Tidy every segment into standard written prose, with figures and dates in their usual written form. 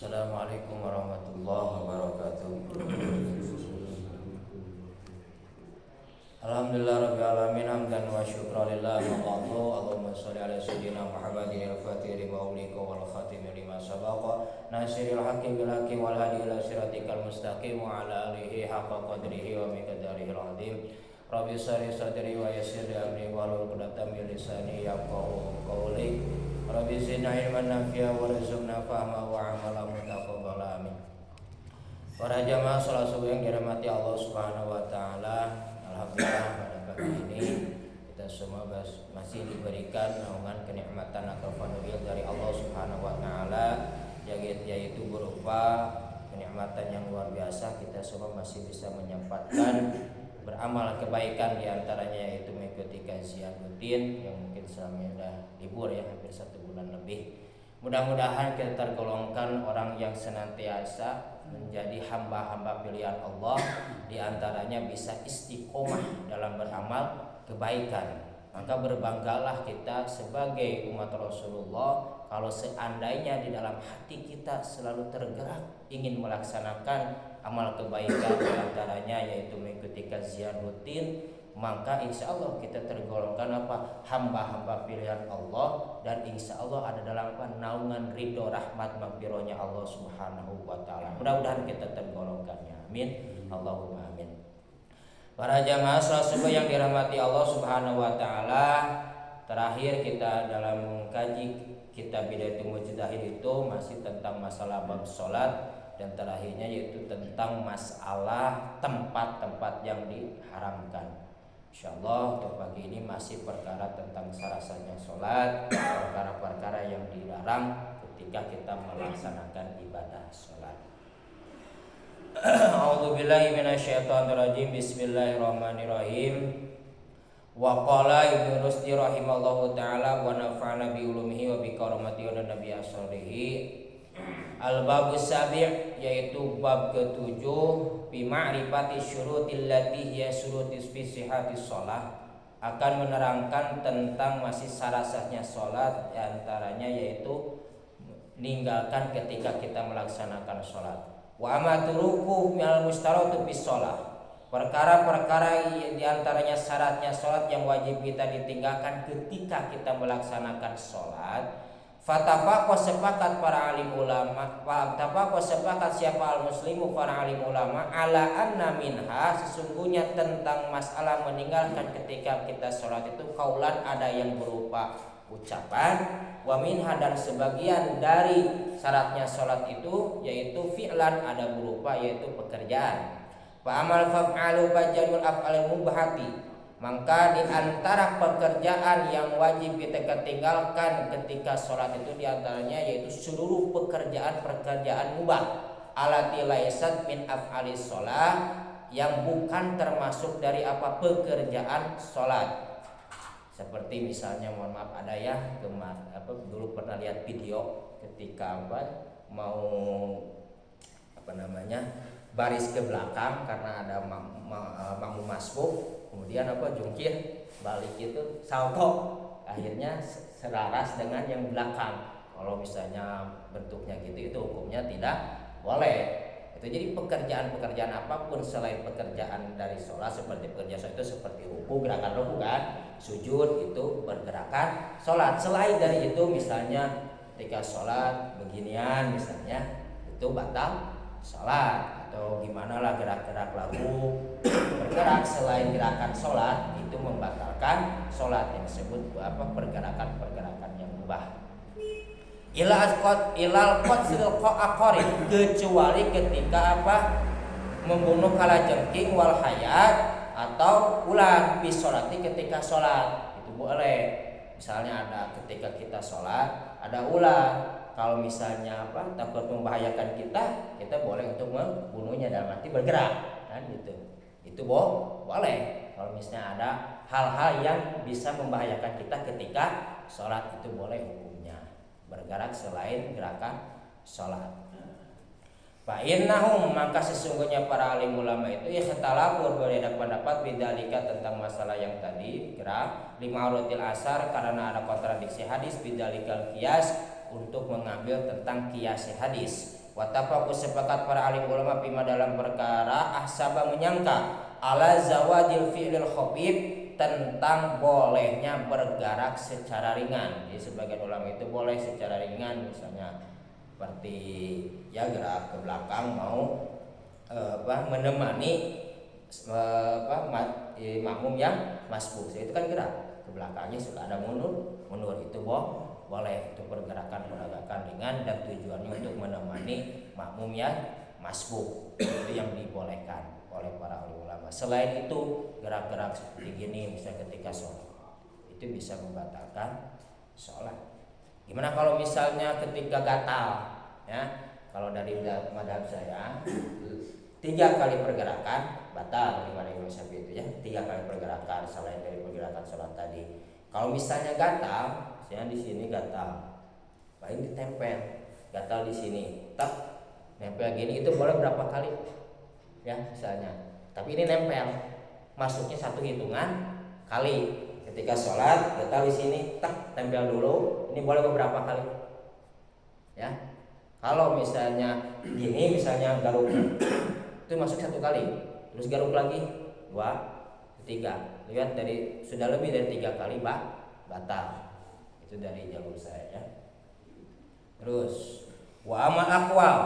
Assalamualaikum warahmatullahi wabarakatuh. Alhamdulillah rabbil alamin hamdan wa syukran lillah wa qadhu. Allahumma shalli ala sayyidina Muhammadin al-fatih lima ughliqa wal khatim lima sabaqa nasiril haqqi bil haqqi wal hadi ila siratikal mustaqim wa ala alihi haqqa qadrihi wa miqdarihil azim. Rabbi shrah sadri wa yassir li amri wahlul 'uqdatam min lisani yafqahu qawli. Rabbi zidna ilman nafi'a warzuqna fahma wa amalan mutaqabbala amin. Para jamaah salat subuh yang dirahmati Allah Subhanahu wa taala, alhamdulillah pada pagi ini kita semua masih diberikan naungan kenikmatan atau fadhil dari Allah Subhanahu wa taala, yaitu berupa kenikmatan yang luar biasa. Kita semua masih bisa menyempatkan beramal kebaikan, diantaranya yaitu mengikuti kajian rutin yang mungkin selama sudah libur ya, hampir 1 bulan lebih. Mudah-mudahan kita tergolongkan orang yang senantiasa menjadi hamba-hamba pilihan Allah, diantaranya bisa istiqomah dalam beramal kebaikan. Maka berbanggalah kita sebagai umat Rasulullah kalau seandainya di dalam hati kita selalu tergerak ingin melaksanakan amal kebaikan, diantaranya yaitu mengikuti kajian rutin, maka insya Allah kita tergolongkan hamba-hamba pilihan Allah, dan insya Allah ada dalam naungan ridho rahmat maghfirahnya Allah Subhanahu wa taala. Mudah-mudahan kita tergolongkannya, amin, Allahumma amin. Para jamaah salat subuh yang dirahmati Allah Subhanahu wa taala, terakhir kita dalam mengkaji kitab Bidayatul Mujtahid itu masih tentang masalah bab salat, dan terakhirnya yaitu tentang masalah tempat-tempat yang diharamkan. Insyaallah untuk pagi ini masih perkara tentang sah-sahnya sholat, perkara-perkara yang dilarang ketika kita melaksanakan ibadah sholat. A'udzubillahi minasyaitonirrajim. Bismillahirrahmanirrahim. Wa qala Ibnu Rusdi rahimallahu taala wa nafa'ana bi ulumihi wa bi karamatihi wa nabi asrihi. Al-babus sabi', yaitu bab ke-7, bi ma'rifati syurutil lati hiya syurutis fi sihhatis shalah, akan menerangkan tentang masih sah-sahnya salat, antaranya yaitu meninggalkan ketika kita melaksanakan salat. Wa amaturuku minal mustaratu bis shalah, perkara-perkara diantaranya syaratnya salat yang wajib kita ditinggalkan ketika kita melaksanakan salat. Fatafaqo sepakat para alim ulama, fatafaqo sepakat siapa al-muslimu para alim ulama ala anna minha, sesungguhnya tentang masalah meninggalkan ketika kita sholat itu kaulan, ada yang berupa ucapan, wa minha, dan sebagian dari syaratnya sholat itu yaitu fi'lan, ada berupa yaitu pekerjaan. Fa amal fa'alu bajanul af'alil mubahati, maka di antara pekerjaan yang wajib kita tinggalkan ketika sholat itu diantaranya yaitu seluruh pekerjaan-pekerjaan mubah, alati laisat min af'alis sholat, yang bukan termasuk dari pekerjaan sholat. Seperti misalnya, mohon maaf, ada ya dulu pernah lihat video ketika mau baris ke belakang karena ada makmum masbuk, kemudian jungkir balik itu salto, akhirnya selaras dengan yang belakang. Kalau misalnya bentuknya gitu, itu hukumnya tidak boleh. Itu jadi pekerjaan-pekerjaan apapun selain pekerjaan dari sholat, seperti pekerjaan sholat itu seperti ruku, gerakan ruku kan, sujud, itu pergerakan sholat. Selain dari itu misalnya ketika sholat beginian misalnya, itu batal sholat. Atau gimana lah gerak-gerak lagu, bergerak selain gerakan sholat, itu membatalkan sholat, yang disebut pergerakan-pergerakan yang mubah. Ilal qatsil aqarib, kecuali ketika membunuh kalajengking wal hayat, atau ular fi sholati, ketika sholat itu boleh. Misalnya ada ketika kita sholat ada ular, kalau misalnya takut membahayakan kita boleh untuk membunuhnya, dalam arti bergerak kan gitu. Itu boleh. Kalau misalnya ada hal-hal yang bisa membahayakan kita ketika sholat, itu boleh hukumnya bergerak selain gerakan sholat. Fa innahum, maka sesungguhnya para alim ulama itu ikhtalafu, berbeda pendapat bidzalika, tentang masalah yang tadi gerak, limarutil asar, karena ada kontradiksi hadis, bidzalikal qiyas, untuk mengambil tentang qiyas hadis. Wattafaqu sepakat para alim ulama bima dalam perkara ahsaba menyangka ala zawadil fi'lil khafif tentang bolehnya bergerak secara ringan. Jadi sebagian ulama itu boleh secara ringan, misalnya seperti ya gerak ke belakang mau menemani makmum yang masbuk. Itu kan gerak ke belakangnya suka ada mundur itu boleh, itu pergerakan ringan dan tujuannya untuk menemani makmum yang masbuk. Itu yang dibolehkan oleh para ulama. Selain itu gerak-gerak seperti gini misalnya ketika sholat itu bisa membatalkan sholat. Gimana kalau misalnya ketika gatal ya? Kalau dari madhab saya 3 kali pergerakan batal dari Imam Syafi'i itu ya, 3 kali pergerakan selain dari pergerakan sholat tadi. Kalau misalnya gatal, misalnya di sini gatal, paling ditempel, gatal di sini, tak nempel gini itu boleh berapa kali ya misalnya. Tapi ini nempel, masuknya 1 hitungan kali. Ketika sholat gatal di sini, tak tempel dulu, ini boleh beberapa kali ya. Kalau misalnya gini, misalnya garuk itu masuk 1 kali, terus garuk lagi 2, 3. Lihat dari sudah lebih dari 3 kali batal. Itu dari jalur saya ya. Terus wa amal aqwal,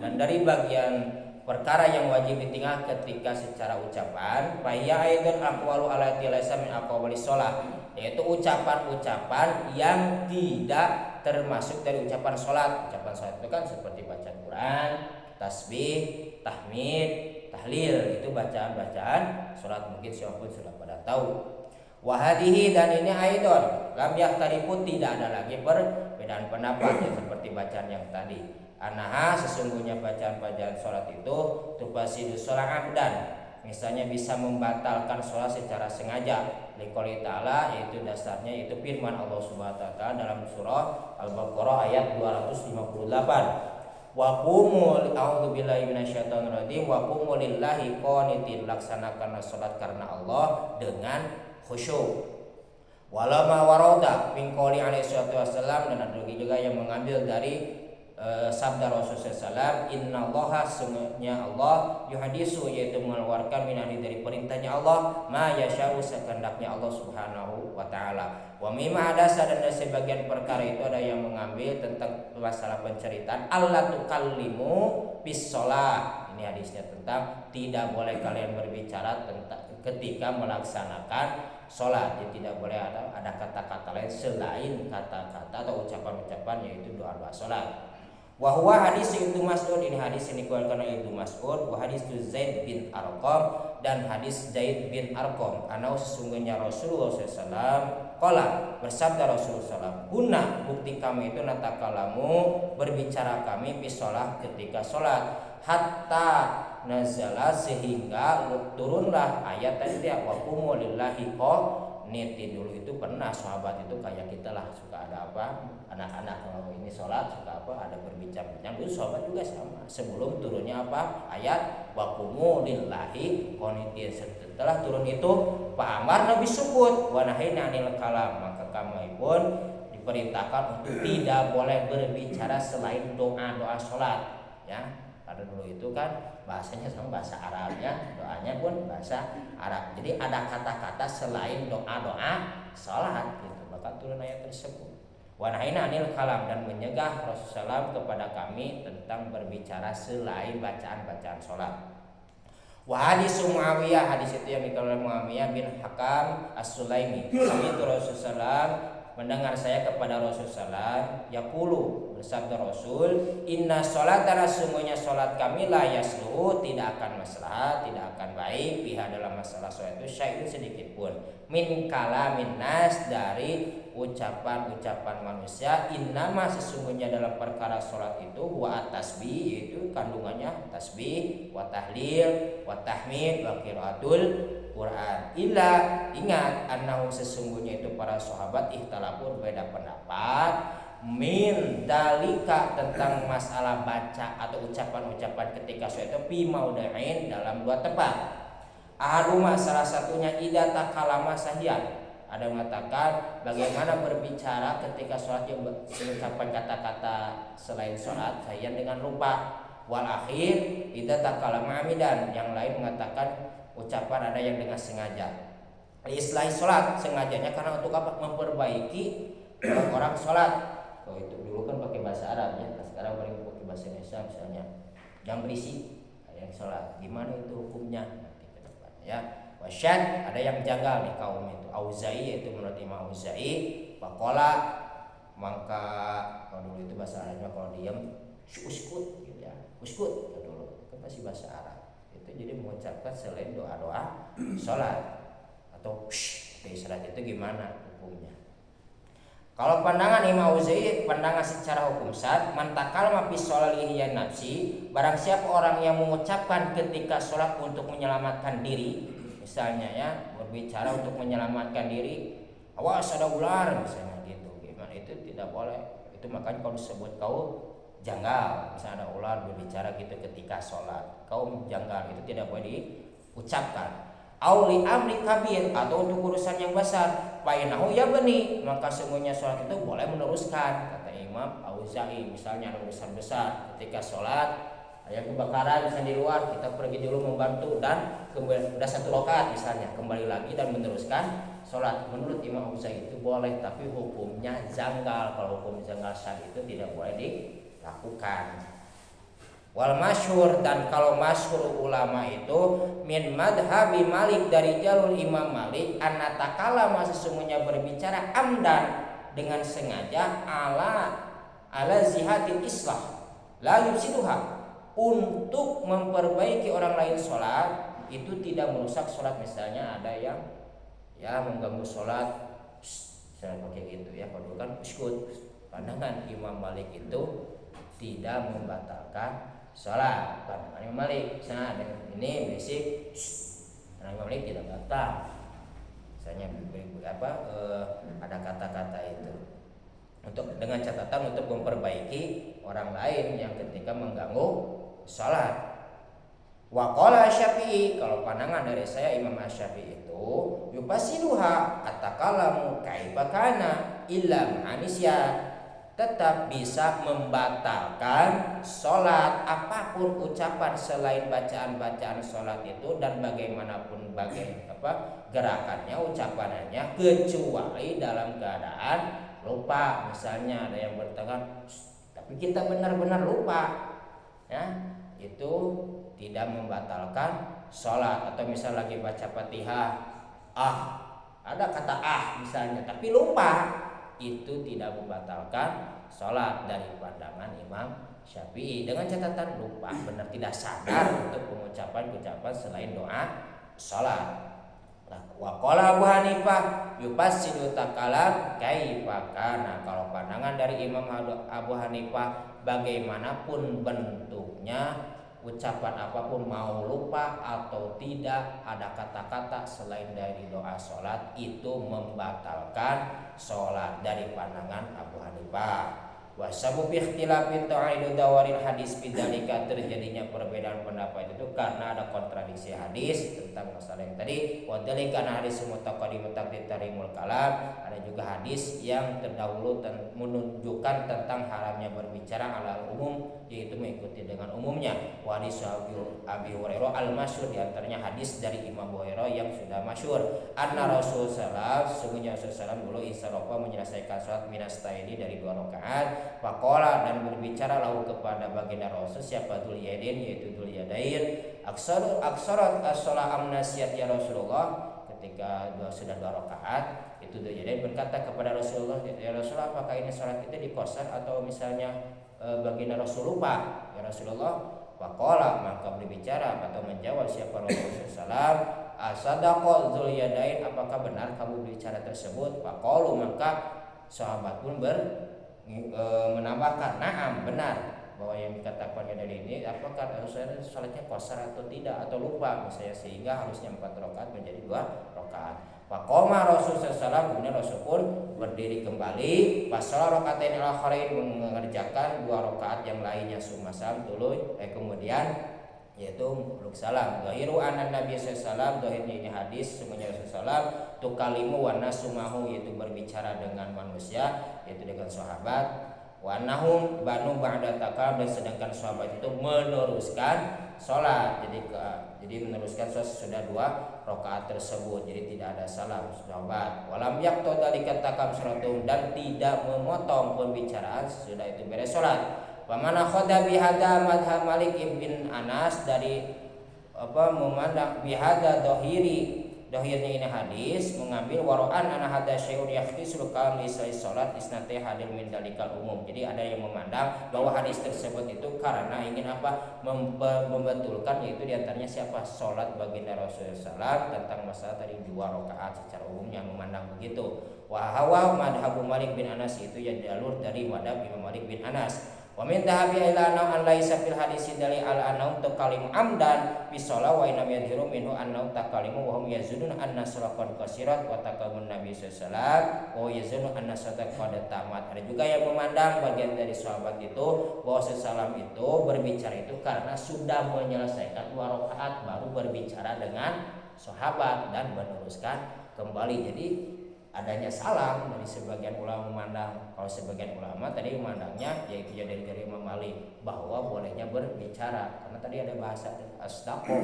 dan dari bagian perkara yang wajib ditinggal ketika secara ucapan, fa ya aidun aqwalu allati laysa min aqwalis shalah, yaitu ucapan-ucapan yang tidak termasuk dari ucapan sholat. Ucapan sholat itu kan seperti baca Quran, tasbih, tahmid, tahlil, itu bacaan-bacaan sholat. Mungkin siapapun sudah pada tahu. Wahadihi, dan ini aidon lam yahtarifu, tidak ada lagi perbedaan pendapat ya, seperti bacaan yang tadi. Anaha, sesungguhnya bacaan-bacaan sholat itu tufasidu sholat amdan, misalnya bisa membatalkan sholat secara sengaja. Liqouli ta'ala, yaitu dasarnya itu firman Allah Subhanahu wa taala dalam surah Al-Baqarah ayat 258. Wa qumu a'udzubillahi minasyaitonir rajim wa qumu lillahi qanitin, laksanakanlah salat karena Allah dengan khusyuk. Walama warada min qouli alaihi wasallam, dan ada juga yang mengambil dari sabda Rasulullah SAW, innallaha, sungguhnya Allah, yuhadisu, yaitu mengeluarkan minani dari perintahnya Allah, ma yasha'u, sekendaknya Allah Subhanahu wa taala. Wa mimma hadasa, dan dari sebagian perkara itu ada yang mengambil tentang masalah penceritaan Allah tukallimu bis shalah. Ini hadisnya tentang tidak boleh kalian berbicara tentang ketika melaksanakan sholat. Jadi tidak boleh ada kata-kata lain selain kata-kata atau ucapan-ucapan, yaitu doa-doa sholat. Wa huwa hadis Ibnu Mas'ud, ini hadis yang dikeluarkan oleh Ibnu Mas'ud. Wa hadis Zaid bin Arqam, dan hadis Zaid bin Arqam, anau, sesungguhnya Rasulullah SAW qala, bersabda Rasulullah SAW, guna, bukti kami itu natakalamu, berbicara kami fi sholat, ketika sholat, hatta nazala, sehingga turunlah ayat tadi ya, wa qumu lillahi qanitin. Dulu itu pernah sahabat itu kayak kita lah, suka ada apa, anak-anak kalau ini sholat suka apa, ada berbincang-bincang. Dulu sahabat juga sama, sebelum turunnya apa, ayat wa qumu lillahi qanitin. Setelah turun itu Pak Amar Nabi sukut wa nahina anil kalam, maka kami pun diperintahkan untuk tidak boleh berbicara selain doa-doa sholat ya. Karena dulu itu kan bahasanya sama bahasa Arabnya, doanya pun bahasa Arab. Jadi ada kata-kata selain doa-doa salat gitu. Maka turun ayat tersebut. Wa nahina anil kalam, dan menyegah Rasulullah SAW kepada kami tentang berbicara selain bacaan-bacaan salat. Wa hadis Muawiyah, hadis itu yang dikeluarkan oleh Muawiyah bin Hakam As-Sulaimi. Kami itu Rasulullah, mendengar saya kepada Rasulullah yaqulu, bersabda Rasul, inna sholatana, sungguhnya sholat kami la yasluhu, tidak akan maslahat, tidak akan baik, biha, dalam masalah sholat itu syai'un, sedikit pun, min kalamin nas, dari ucapan-ucapan manusia, innama, sesungguhnya dalam perkara sholat itu wa tasbih, yaitu kandungannya tasbih, wa tahlil, wa tahmid, wa qiraatul Quran. Illa, ingat, annahu, sesungguhnya itu para sahabat ikhtalafun, beda pendapat, min dalika, tentang masalah baca atau ucapan-ucapan ketika sholat itu fi maudain, dalam 2 tempat. Ahaduma, salah satunya idza takalama sahyan, Ada yang mengatakan bagaimana berbicara ketika sholat yang mengucapkan kata-kata selain sholat sayyan dengan lupa. Wal akhir idza takallama amidan, yang lain mengatakan ucapan ada yang dengan sengaja. Istilah sholat sengajanya karena untuk apa? Memperbaiki orang sholat. Oh itu dulu kan pakai bahasa Arab ya, sekarang paling pakai bahasa Indonesia misalnya. Yang berisi yang sholat, gimana itu hukumnya nanti ke depan ya. Wasyad ada yang janggal nih kaum itu. Auza'i yaitu menurut Imam Auza'i, faqala maka kalau dulu itu bahasa Arabnya kalau diam uskut gitu ya. Uskut dulu kan masih bahasa Arab. Itu jadi mengucapkan selain doa-doa sholat atau di sholat itu gimana hukumnya. Kalau pandangan Imam Auza'i, pandangan secara hukum syad, mantakal mafi sholalihi ya nafsi, barang siapa orang yang mengucapkan ketika sholat untuk menyelamatkan diri, misalnya ya berbicara untuk menyelamatkan diri, awas ada ular misalnya gitu, gimana itu tidak boleh. Itu makanya kalau disebut kaum janggal, misalnya ada ular berbicara gitu ketika sholat, kaum janggal itu tidak boleh diucapkan. Auli amri kabir atau untuk urusan yang besar, fainahu ya bani, maka semuanya sholat itu boleh meneruskan, kata Imam Auza'i. Misalnya ada urusan besar ketika sholat, ada kebakaran misalnya di luar, kita pergi dulu membantu dan kemudian udah 1 rakaat misalnya kembali lagi dan meneruskan sholat. Menurut Imam Auza'i itu boleh, tapi hukumnya janggal. Kalau hukum janggal syad itu tidak boleh dilakukan. Wal masyhur, dan kalau masyhur ulama itu min madhabi Malik, dari jalur Imam Malik, annatakallama sesungguhnya berbicara amdan dengan sengaja ala zihadil islah la yufsiduha, untuk memperbaiki orang lain sholat, itu tidak merusak sholat. Misalnya ada yang ya mengganggu sholat, saya pakai gitu ya, kalau kan uskut. Pandangan Imam Malik itu tidak membatalkan sholat. Pandangan Imam Malik, misalnya dengan ini basic, Imam Malik tidak batal. Misalnya ada kata-kata itu untuk dengan catatan untuk memperbaiki orang lain yang ketika mengganggu sholat. Wa qala Syafi'i, kalau pandangan dari saya Imam Syafi'i itu yufasiduha atakalamu kaifa kana illa manisya, tetap bisa membatalkan sholat apapun ucapan selain bacaan-bacaan sholat itu dan bagaimanapun gerakannya, ucapannya, kecuali dalam keadaan lupa. Misalnya ada yang bertangan tapi kita benar-benar lupa ya, itu tidak membatalkan sholat. Atau misal lagi baca Fatihah, ada kata misalnya tapi lupa, itu tidak membatalkan sholat dari pandangan Imam Syafi'i, dengan catatan lupa, benar tidak sadar untuk pengucapan-ucapan selain doa sholat. Wa qala Abu Hanifah yufassidu takalam kaifa kana, kalau pandangan dari Imam Abu Hanifah bagaimanapun bentuknya, ucapan apapun mau lupa atau tidak, ada kata-kata selain dari doa sholat, itu membatalkan sholat dari pandangan Abu Hanifah. Wasabu fi ikhtilafin ta'idu dawaril hadis bidzalika, terjadinya perbedaan pendapat itu karena ada kontradiksi hadis tentang masalah yang tadi. Wa dzalika hadis mutaqaddim tarimul kalam, ada juga hadis yang terdahulu menunjukkan tentang haramnya berbicara ala umum, yaitu mengikuti dengan umumnya. Wa hadis Abi Hurairah al-masyhur, di antaranya hadis dari Imam Abu Hurairah yang sudah masyhur, anna Rasulullah sesungguhnya Rasulullah dulu insarafa menyelesaikan salat minastaini dari 2 rakaat. Faqala, dan berbicara lahu kepada baginda Rasul siapa Dzul Yadain, yaitu Dzul Yadain, aksarat as-shalah amnasiyat ya Rasulullah, ketika sudah 2 rakaat itu Dzul Yadain berkata kepada Rasulullah, ya Rasulullah apakah ini salat itu dikosar atau misalnya baginda Rasul lupa ya Rasulullah. Faqala, maka berbicara atau menjawab siapa Rasulullah sallallahu asadaqa Dzul Yadain, apakah benar kamu berbicara tersebut? Faqalu, maka sahabat pun menambahkan, na'am, benar, bahwa yang dikatakannya dari ini apakah salatnya qasar atau tidak atau lupa misalnya, sehingga harusnya 4 rakaat menjadi 2 rakaat. Faqoma Rasul sallallahu, kemudian Rasul pun berdiri kembali, fasala rakaatain al-akhirain, mengerjakan 2 rakaat yang lainnya, sumasam tuluy, kemudian yaitu meluk salam. Zahiru anan Nabi sallallahu zahirnya ini hadis semuanya Rasulullah tukalimu wa nasumahu, yaitu berbicara dengan manusia, yaitu dengan sahabat, wa nahum banu ba'da takam, dan sedangkan sahabat itu meneruskan salat. Jadi meneruskan salat sudah 2 rakaat tersebut, jadi tidak ada salam sahabat. Walam yaqta dalika takam suratum, dan tidak memotong pembicaraan sudah itu beres salat. Pamana khoda bihada madhab Malik ibn Anas, dari memandang bihada dohirnya ini hadis mengambil waro'an ana hada syai'un yakhtisul kalam lisai salat isnate hadir min dalikal umum. Jadi ada yang memandang bahwa hadis tersebut itu karena ingin membetulkan, yaitu diantaranya siapa, salat baginda Rasulullah tentang masalah tadi 2 rakaat secara umum yang memandang begitu. Wa hawa madhabu Malik bin Anas, itu ya jalur dari madhab Imam Malik bin Anas. Wa min dhahabi ila anau an laisa fil hadisi dali al anau taqalim amdan bi shalah wa inam yadhiru minhu annau taqalimu wa hum yazunun anna suraqan qasirat wa taqamun nabi sallallahu wa yazunu anna sadaqad tamat. Ada juga yang memandang bagian dari sahabat itu bahwa salam itu berbicara itu karena sudah menyelesaikan 2 rakaat baru berbicara dengan sahabat dan meneruskan kembali. Jadi adanya salam dari sebagian ulama memandang, kalau sebagian ulama tadi memandangnya yaitu dari Imam Malik bahwa bolehnya berbicara, karena tadi ada bahasa asdaqo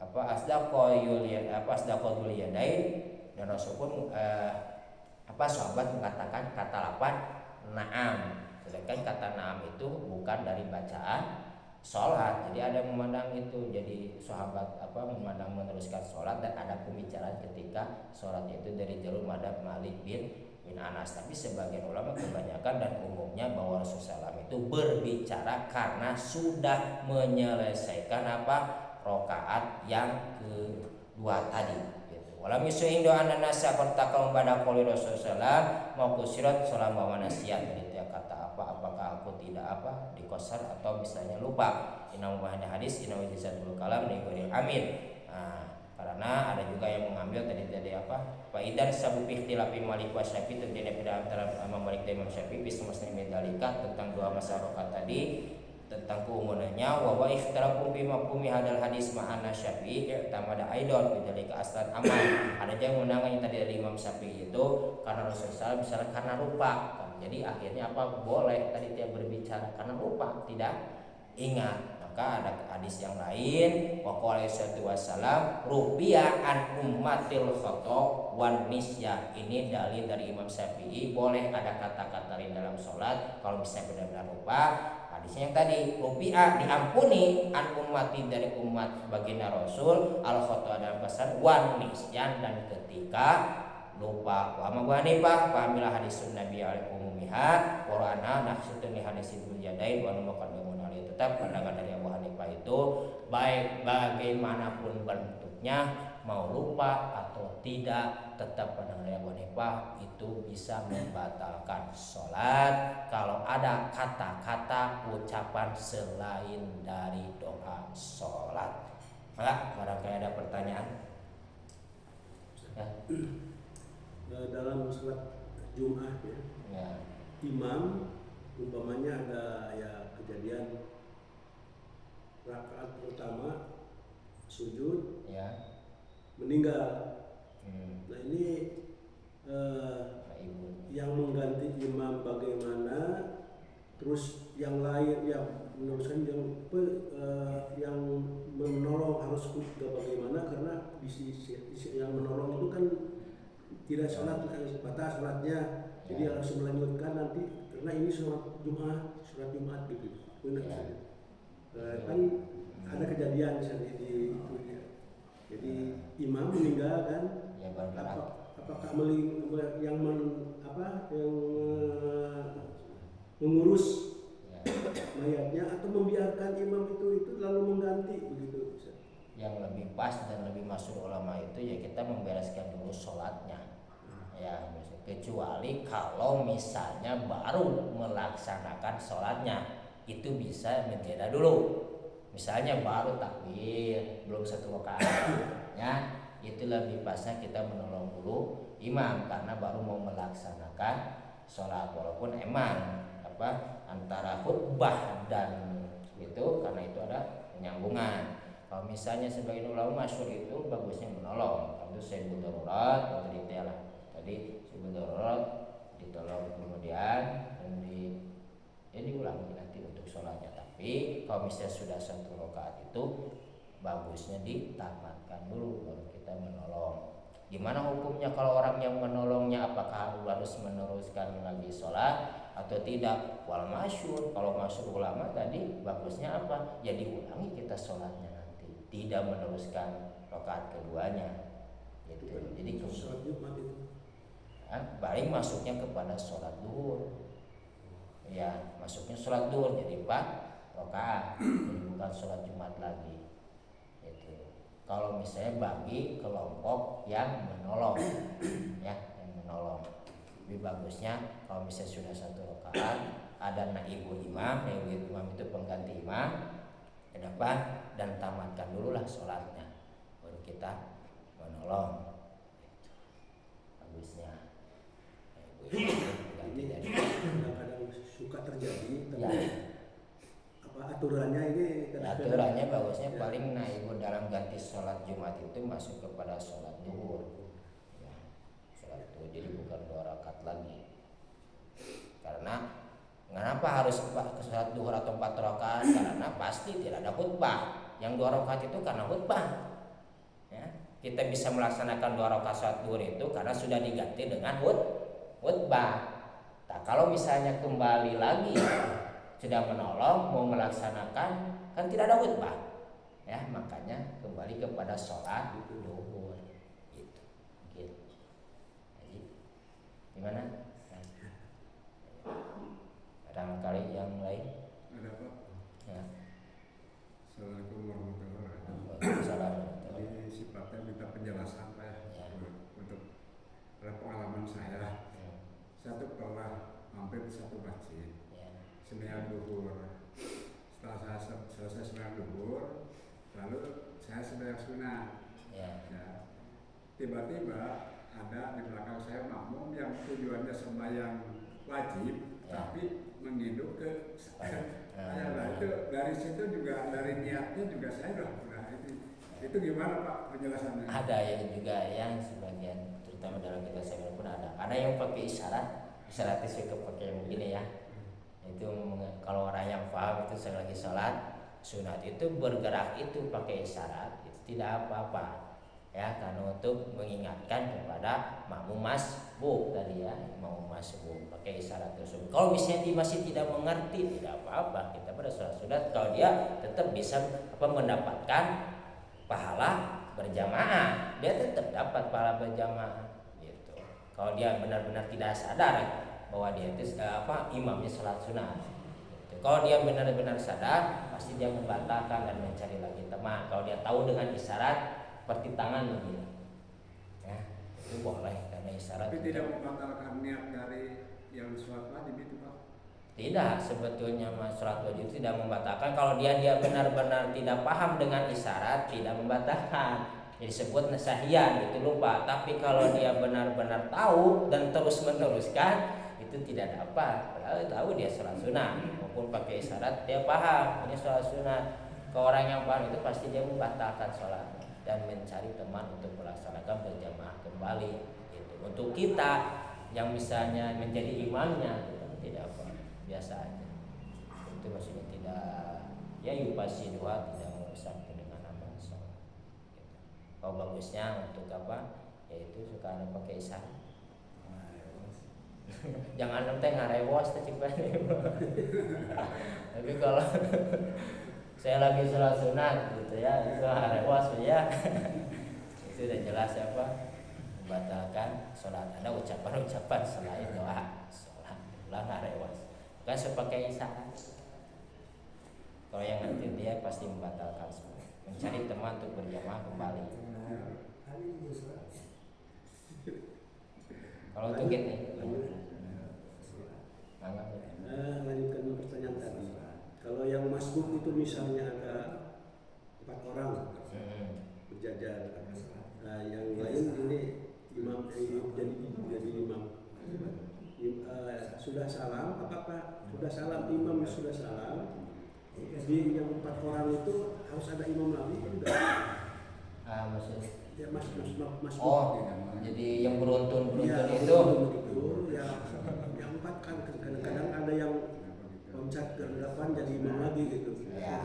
asdaqo yadain, dan Rasul pun sahabat mengatakan kata lapan na'am, sedangkan kata na'am itu bukan dari bacaan sholat. Jadi ada yang memandang itu, jadi sahabat memandang meneruskan sholat, dan ada pembicaraan ketika sholatnya itu dari jalur madhab Malik bin Anas. Tapi sebagian ulama kebanyakan dan umumnya bahwa Rasulullah SAW itu berbicara karena sudah menyelesaikan rakaat yang kedua tadi. Walam yusuhin doa nasa kontakal pada qoli Rasulullah mau kusirat sholat bawa nasiat. Jadi dia kata apakah aku tidak dikosar atau misalnya lupa. Inam wahana hadis inam wajizatul kalam negori amin. Karena ada juga yang mengambil tadi faidan sabu ikhtilafi Malik wa Syafi'i, terjadi pada antara Imam Malik dan Imam Syafi'i bisa masnai medalika tentang 2 masalah rakaat tadi, tentang keumumannya wa ikhtirafu fi mafhumi hadal hadis ma'ana Syafi'i tamada aidon bidzalika aslan aman. Ada yang menangani tadi dari Imam Syafi'i itu karena Rasulullah misalnya karena lupa. Jadi akhirnya boleh tadi dia berbicara karena lupa, tidak ingat. Maka ada hadis yang lain wa qala sallallahu wasallam rubiya an ummatil khata wan nisyah. Ini dalil dari Imam Syafi'i boleh ada kata-kata di dalam salat kalau misalnya benar-benar lupa. Hadisnya yang tadi rubi'a diampuni an ummati, dari umat baginda Rasul al khata dalam pesan wan nisyan, dan ketika lupa. Wa Abu Hanifah pahamilah hadisun Nabi alaihi umumiha Qur'ana nafsutun li hadisul yadain wa muqaddamun ali. Tetap pandangan dari Abu Hanifah itu baik bagaimanapun bentuknya, mau lupa atau tidak, tetap pandangan dari Abu Hanifah itu bisa membatalkan sholat kalau ada kata-kata ucapan selain dari doa sholat. Maka barangkali ada pertanyaan ya. Dalam sholat Jumat ya. Imam umpamanya ada kejadian rakaat pertama sujud Ya. meninggal. Nah ini yang mengganti imam bagaimana, terus yang lain yang meneruskan yang menolong harus bagaimana, karena di sisi yang menolong itu kan tidak sholat batas sholatnya, jadi harus melanjutkan nanti karena ini sholat Jumat gitu. Kan ada kejadian misalnya di jadi imam meninggal kan, apakah yang mengurus mayatnya atau membiarkan imam itu lalu mengganti begitu. Yang lebih pas dan lebih masuk ulama itu ya kita membereskan dulu sholatnya. Ya, kecuali kalau misalnya baru melaksanakan sholatnya, itu bisa menjeda dulu. Misalnya baru takbir, belum 1 rakaat, ya itu lebih pasnya kita menolong dulu imam karena baru mau melaksanakan sholat, walaupun emang antara khutbah dan itu karena itu ada penyambungan. Kalau misalnya sebagian ulama masyhur itu bagusnya menolong, itu sebut darurat atau detail lah. Tadi sebut darurat ditolong kemudian dan diulangi nanti untuk sholatnya. Tapi kalau misalnya sudah 1 rakaat itu bagusnya ditamatkan dulu baru kita menolong. Gimana hukumnya kalau orang yang menolongnya, apakah harus meneruskan lagi sholat atau tidak? Wal masyhur, kalau masyhur ulama tadi bagusnya apa? Ya diulangi kita sholatnya nanti, tidak meneruskan rakaat keduanya. Gitu. Jadi sholat Jumat itu paling masuknya kepada sholat duhur. Ya, masuknya sholat duhur jadi 4 rakaat, jadi bukan sholat Jumat lagi. Kalau misalnya bagi kelompok yang menolong, ya, yang menolong, lebih bagusnya kalau misalnya sudah 1 rakaat ada naibul imam, naibul imam itu pengganti imam ke depan dan tamatkan dulu lah sholatnya, baru kita menolong. Bagusnya naibul imam pengganti dari kadang-kadang suka terjadi, tapi ya. Aturannya ini Aturannya bagusnya paling naibul dalam ganti sholat Jumat itu masuk kepada sholat duhur, ya, sholat duhur, jadi bukan 2 rakaat lagi. Karena kenapa harus ke sholat duhur atau 4 rakaat? Karena pasti tidak ada khutbah. Yang 2 rakaat itu karena khutbah, ya. Kita bisa melaksanakan 2 rakaat sholat duhur itu karena sudah diganti dengan khutbah. Nah, kalau misalnya kembali lagi sedang menolong mau melaksanakan kan tidak ada khutbah, ya, makanya kembali kepada sholat duhur gitu. Jadi gimana? Barangkali yang lain? Ada Pak? Ya. Assalamualaikum warahmatullahi wabarakatuh. Waalaikumsalam. Ini sifatnya minta penjelasan Pak ya. Untuk pengalaman saya. Saya pernah mampir di satu masjid. Sembahyang duhur. Setelah saya selesai sembahyang duhur, lalu saya sembahyang sunat. Ya. Tiba-tiba ada di belakang saya makmum yang tujuannya sembahyang wajib, tapi menginduk ke saya. Nah, itu dari situ juga, dari niatnya juga saya udah itu gimana Pak penjelasannya? Ada yang juga yang sebagian terutama dalam kita saya pun ada yang pakai isyarat itu suka pakai yang begini ya. Itu kalau orang yang paham itu saya lagi sholat sunat itu bergerak itu pakai isyarat itu tidak apa-apa, ya, karena untuk mengingatkan kepada makmum masbuk tadi, ya, makmum masbuk pakai isyarat tersebut. Kalau misalnya dia masih tidak mengerti tidak apa-apa, kita pada sholat sunat kalau dia tetap bisa mendapatkan pahala berjamaah, dia tetap dapat pahala berjamaah gitu. Kalau dia benar-benar tidak sadar bahwa dia itu imamnya sholat sunat gitu. Kalau dia benar-benar sadar pasti dia membatalkan dan mencari lagi teman. Kalau dia tahu dengan isyarat seperti tangan begini, ya, itu boleh karena isyarat. Tapi tidak membatalkan niat dari yang sholat wajib itu Pak? Tidak, sebetulnya sholat wajib tidak membatalkan. Kalau dia benar-benar tidak paham dengan isyarat tidak membatalkan. Disebut nasahian itu lupa. Tapi kalau dia benar-benar tahu dan terus meneruskan itu tidak dapat. Padahal tahu dia sholat sunat maupun pakai isyarat dia paham ini sholat sunat. Ke orang yang paham itu pasti dia membatalkan sholat dan mencari teman untuk melaksanakan berjamaah kembali gitu. Untuk kita yang misalnya menjadi imamnya itu tidak apa, biasa aja. Itu maksudnya tidak ya yupasi dua, tidak merusak dengan amal sholat gitu. Kalau bagusnya untuk apa? Yaitu suka ada pakai isyarat. Jangan nanti ngarewos tapi kalau saya lagi sholat sunat gitu ya, itu ngarewos ya itu udah jelas apa membatalkan sholat. Ada ucapan-ucapan selain doa sholat ulah ngarewos kan sepakai isyarat. Kalau yang nanti dia pasti membatalkan sholat, mencari teman untuk berjamaah kembali. Kalau untuk gini lanjutkan pertanyaan tadi. Kalau yang masbuk itu misalnya ada 4 orang berjajar, nah yang lain ini imam jadi imam. Sudah salam, apakah sudah salam imam sudah salam, Jadi yang 4 orang itu harus ada imam lagi enggak? Maksudnya Ya mas. oh jadi yang beruntun Ya, itu itu yang 4 kan kadang-kadang ada yang loncat ke 8 jadi imam lagi gitu. ya.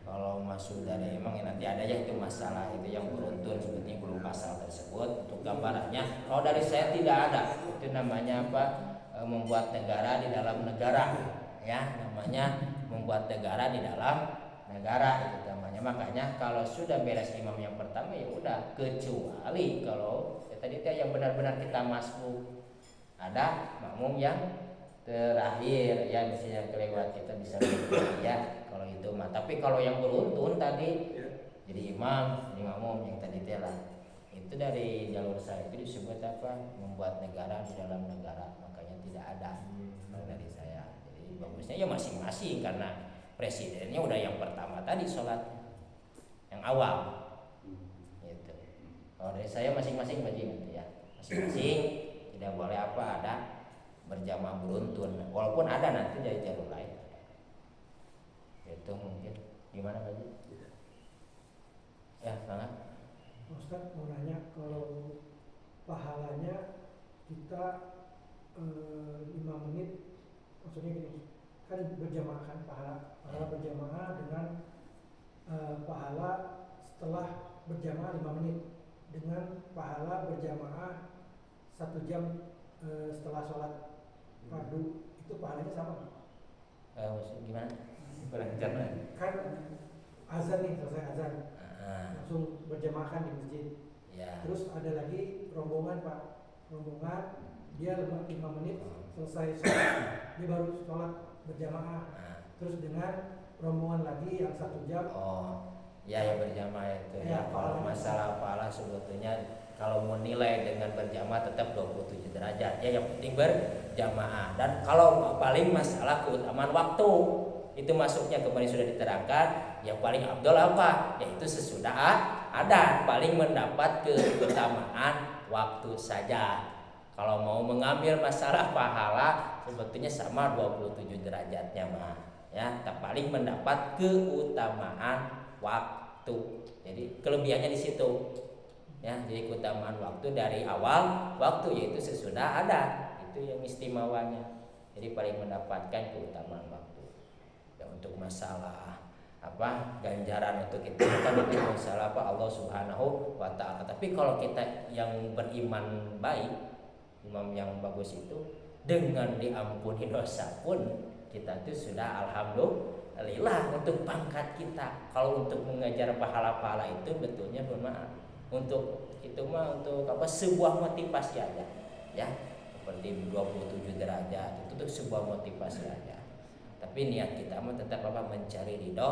Kalau masuk dari emang ya nanti ada ya itu masalah itu yang beruntun sebetulnya belum pasal tersebut untuk gambarannya. Kalau dari saya tidak ada itu namanya apa membuat negara di dalam negara ya namanya membuat negara di dalam negara itu namanya. Makanya kalau sudah beres imam yang pertama ya udah kecuali kalau ya tadi yang benar-benar kita masuk ada makmum yang terakhir ya misalnya kelewat kita bisa ya kalau itu mah. Tapi kalau yang beruntun tadi jadi imam, jadi makmum yang tadi lah itu dari jalur saya itu disebut apa membuat negara di dalam negara, makanya tidak ada kalau dari saya. Jadi bagusnya ya masing-masing karena presidennya udah yang pertama tadi sholat yang awal gitu. Kalau dari saya masing-masing gitu ya masing-masing tidak boleh apa ada berjamaah beruntun walaupun ada nanti dari jalur lain itu mungkin gimana Pak Haji? Ya sangat Ustaz mau nanya kalau pahalanya kita 5 menit maksudnya gini kan berjamaah kan pahala berjamaah dengan pahala setelah berjamaah 5 menit dengan pahala berjamaah 1 jam setelah sholat fardu itu pahalanya sama gimana? Belajar kan azan nih selesai azan langsung berjamaah kan di masjid ya. Terus ada lagi rombongan Pak dia 5 menit selesai sholat dia baru sholat berjamaah terus dengan rombongan lagi yang 1 jam ya berjamaah itu ya. Kalau masalah pahala sebetulnya kalau mau nilai dengan berjamaah tetap 27 derajat ya yang penting berjamaah. Dan kalau paling masalah keutamaan waktu itu masuknya kemarin sudah diterangkan yang paling abdul apa yaitu sesudah ada paling mendapat keutamaan waktu saja. Kalau mau mengambil masalah pahala sebetulnya sama 27 derajatnya mah ya, paling mendapat keutamaan waktu. Jadi kelebihannya di situ ya. Jadi keutamaan waktu dari awal waktu yaitu sesudah ada itu yang istimewanya. Jadi paling mendapatkan keutamaan waktu ya. Untuk masalah apa ganjaran untuk kita kan itu masalah apa Allah Subhanahu wa taala. Tapi kalau kita yang beriman baik, imam yang bagus itu dengan diampuni dosa pun kita itu sudah alhamdulillah untuk pangkat kita. Kalau untuk mengajar pahala-pahala itu betulnya bermaaf untuk itu mah untuk apa sebuah motivasi aja ya, seperti 27 derajat itu tuh sebuah motivasi aja. Tapi niat kita mah tetap apa mencari ridho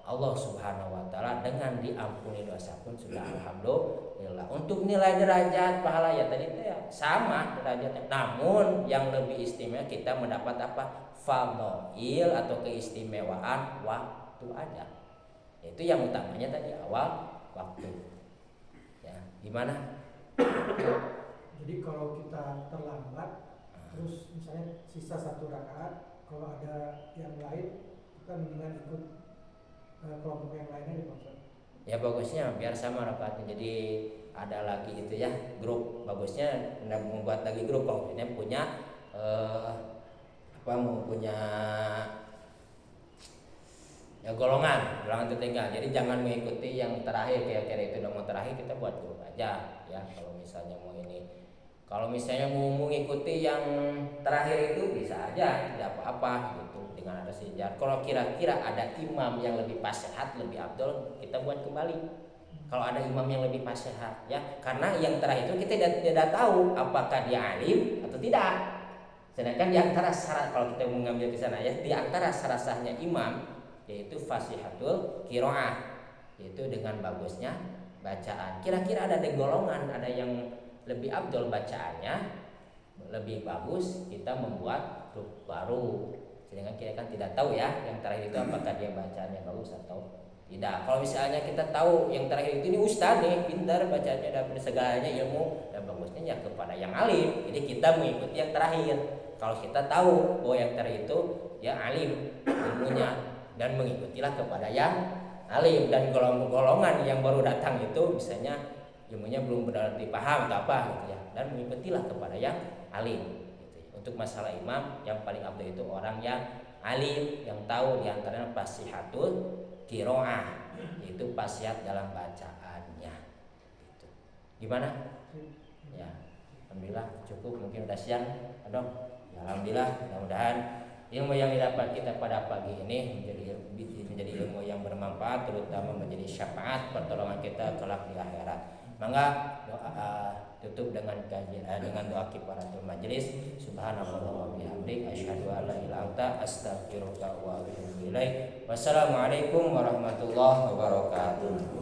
Allah Subhanahu wa taala. Dengan diampuni dosa pun sudah alhamdulillah. Untuk nilai derajat pahala ya tadi itu ya sama derajatnya, namun yang lebih istimewa kita mendapat apa fadhail atau keistimewaan waktu aja. Itu yang utamanya tadi awal waktu ya. Gimana? Jadi kalau kita terlambat terus misalnya sisa 1 rakaat, kalau ada yang lain kita mendingan ikut kelompok yang lainnya dimaksud. Ya bagusnya biar sama rakaatnya. Jadi ada lagi itu ya grup, bagusnya membuat lagi grup kalau ini punya punya ya golongan tetangga. Jadi jangan mengikuti yang terakhir kira-kira itu nomor terakhir, kita buat grup aja ya. Kalau misalnya mau ini, kalau misalnya mau mengikuti yang terakhir itu bisa aja tidak apa-apa gitu dengan ada sejarah. Kalau kira-kira ada imam yang lebih fasihat, lebih abdul, kita buat kembali. Kalau ada imam yang lebih fasihat ya, karena yang terakhir itu kita tidak tahu apakah dia alim atau tidak. Sedangkan di antara syarat kalau kita mengambil ke sana ya, di antara syarat sahnya imam yaitu fasihatul qiraah, yaitu dengan bagusnya bacaan. Kira-kira ada golongan, ada yang lebih abdul bacaannya, lebih bagus, kita membuat grup baru. Sedangkan kita kan tidak tahu ya yang terakhir itu apakah dia bacaannya bagus atau tidak. Kalau misalnya kita tahu yang terakhir itu ini ustaz nih, pintar bacanya dan segalanya ilmu dan bagusnya ya kepada yang alim. Jadi kita mengikuti yang terakhir. Kalau kita tahu bahwa yang terakhir itu ya alim ilmunya, dan mengikutilah kepada yang alim. Dan golongan yang baru datang itu misalnya ilmunya belum benar dipaham atau apa gitu ya, dan mengikutilah kepada yang alim gitu ya. Untuk masalah imam yang paling afdal itu orang yang alim, yang tahu diantaranya fasihatul qiraah, yaitu fasihat dalam bacaannya gitu. Gimana ya? Alhamdulillah cukup, mungkin udah siang dong ya. Alhamdulillah, mudah-mudahan ilmu yang didapat kita pada pagi ini menjadi ilmu yang bermanfaat, terutama menjadi syafaat pertolongan kita kelak di akhirat. Mangga doa tutup dengan kajian dengan doa kifaratul majelis. Subhanallah wa bihamdik asyhadu an la ilaha illa anta astaghfiruka wa atubu ilaik. Wassalamualaikum warahmatullahi wabarakatuh.